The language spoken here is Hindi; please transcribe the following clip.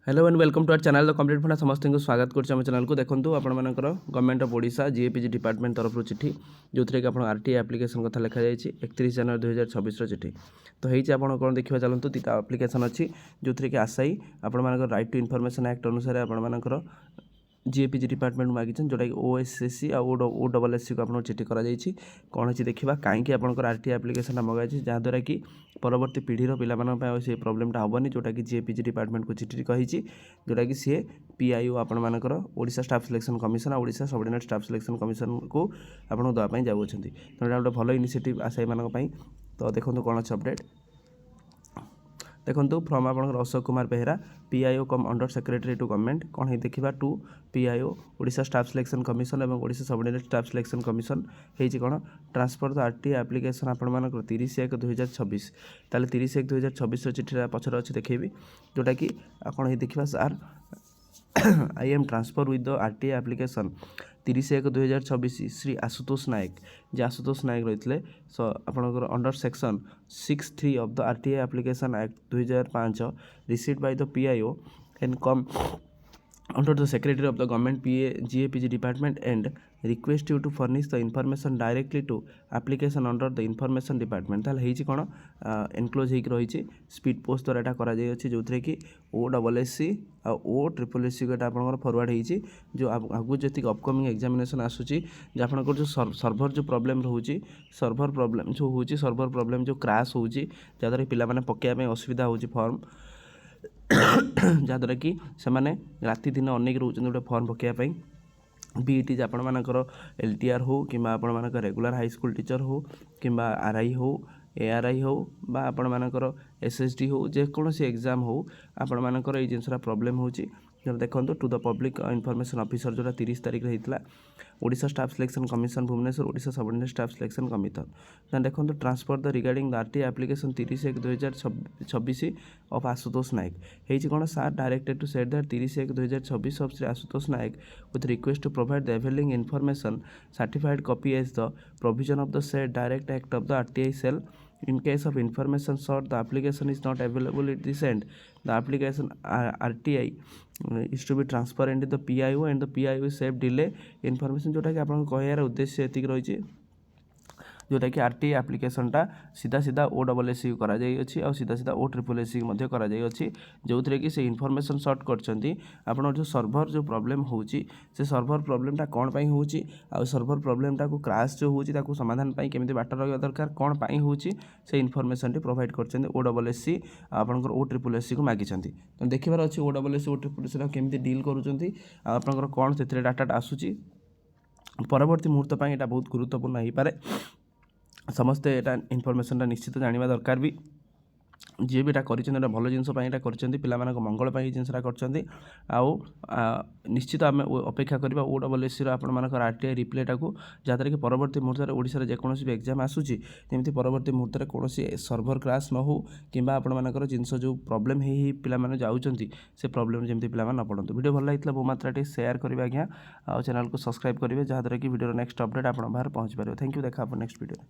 Hello and welcome to our channel the complete फंडा समस्त को स्वागत करम चैनल को देखो आपर government of Odisha GAPG department तरफ चिठी जो थी कि आप आरटीआई एप्लिकेशन कथा लिखा जाए 31 जनवरी 2024 चिठी तो होती आप कौन देखा चलते तीटा एप्लिकेशन अच्छी जो थी कि Assaye आपर right to information act अनुसार आपर जीएपीजी डिपार्टमेंट मागिछन जोटा कि ओएसएससी और ओडबलएससी को आपको चिठी करा जायछि कौन अच्छी देखा कहीं आपंकर आरटीआई एप्लिकेशन मंगाई जहाँद्वारा कि परवर्ती पीढ़ीर पे से प्रोब्लेमटा हेनी जोटा कि जीएपीजी डिपार्टमेंट को चिठी कही जोटा कि सी पीआईओ आपंकर ओडिशा स्टाफ सिलेक्शन कमिशन और Odisha subordinate staff selection commission को आपको देवाई जाऊँच तो यहाँ गोटे भल इनिशिएटिव आशायी मानी तो देखो कौन अच्छे अपडेट देखो फ्रम आप Ashok Kumar Behera PIO cum under secretary to government कौन है देखा to PIO Odisha staff selection commission और Odisha subordinate staff selection commission होती कौन ट्रांसफर द आरटीआई एप्लिकेशन आपर 30/1/2026 ताले 30/1/2026 चिठी पचर अच्छी देखेबी जोटा कि कौन है देखा sir I am transfer with the RTI application 30/1/2026 Shri Ashutosh Nayak जे आशुतोष नायक रही आपंकर under section 6(3) of the RTI application act 2005 received by the PIO and cum under the secretary of the government GAPG department and request you to furnish the information directly to application under the information department ताल हेची कोन एनक्लोज हेक रही स्पीड पोस्ट द्वारा एटा करा जाय अछि जोथरे कि OSSC आ OSSC को आपनकर फॉरवर्ड हेची जो आगु जति अपकमिंग एग्जामिनेशन आसुची जे आपनकर जो सर्वर जो प्रॉब्लम रहउची सर्वर प्रॉब्लम जो होची सर्वर प्रॉब्लम जो क्रैश होची जादरे पिला माने पकेया में असुविधा होची फॉर्म जहाँद्वारा कि सेमाने राति दिन अनेक रोचन गोटे फॉर्म पकाइवाई बीईटी आपण मानकर एलटीआर हो कि आपण मानकर रेगुलर हाई स्कूल टीचर हो कि आरआई हो एआरआई हो बा आपण मानकर एसएसडी हो जेकोसी एग्जाम हो आपण मानकर ये जिनसा प्रॉब्लम होची देखो to the public information officer जोटा 30 तारीख होता Odisha staff selection commission Bhubaneswar Odisha subordinate staff selection commission देखो transfer the regarding the RTI application 30/1/2026 of Ashutosh Nayak होती कौन sir directed to set that 30/1/2026 of Shri Ashutosh Nayak with request to provide the availing information certified copy as the provision of the set direct act of the RTI cell. In case of information sought, the application is not available at this end. The application RTI is to be transferred into the PIO and the PIO save delay information जोटा कि आपन कहयार उद्देश्य एतिक रही जोटा कि आरटीआई एप्लिकेशनटा सीधा सीधा OSSC करा जाई अछि और सीधा सीधा OSSC मध्य करा जाई अछि जो थरे कि से इनफॉरमेशन सर्ट करछंती आपन जो सर्वर जो प्रॉब्लम होउची से सर्वर प्रॉब्लमटा कोन पई होउची आ सर्वर प्रॉब्लमटा को क्रैश जो होउची ताको समाधान पई केमिति बाटर रहबा दरकार कोन पई होउची से इनफॉरमेशन टी प्रोवाइड करछंती OSSC आपनकर OSSC को मागिछंती तो देखिबार अछि OSSC OSSC केमिति डील करूछंती आपनकर कोन सेथरे डाटाटा आसुची परवर्ती मुहूर्त पई एटा बहुत गुरुत्वपूर्ण होई पारे समस्ते एटा इनफॉरमेशन निश्चित जानवा दरकार भी जी भी कर भल जिनसा कर मंगल जिनसा कर निश्चित आम अपेक्षा करवा OSSC आपर आरटीआई रिप्लेटा को जहाँद्वारा कि परवर्ती मुहूर्त ओडिशा जेकोसी भी एग्जाम आसूची जमी परवर्ती मुहूर्त कौन सर्वर क्रैश न हो कि आपर जिनस जो प्रोब्लेम ही पे जाऊँच से प्रोब्लेम जमी पे न पड़ते वीडियो भल लगी बहु मात्रा शेयर करेंगे आज्ञा और चैनल को सब्सक्राइब करेंगे जहाँद्वारा कि वीडियो नेक्स्ट अपडेट आप बाहर पहुँच पारे थैंक यू देखा नेक्स्ट वीडियो।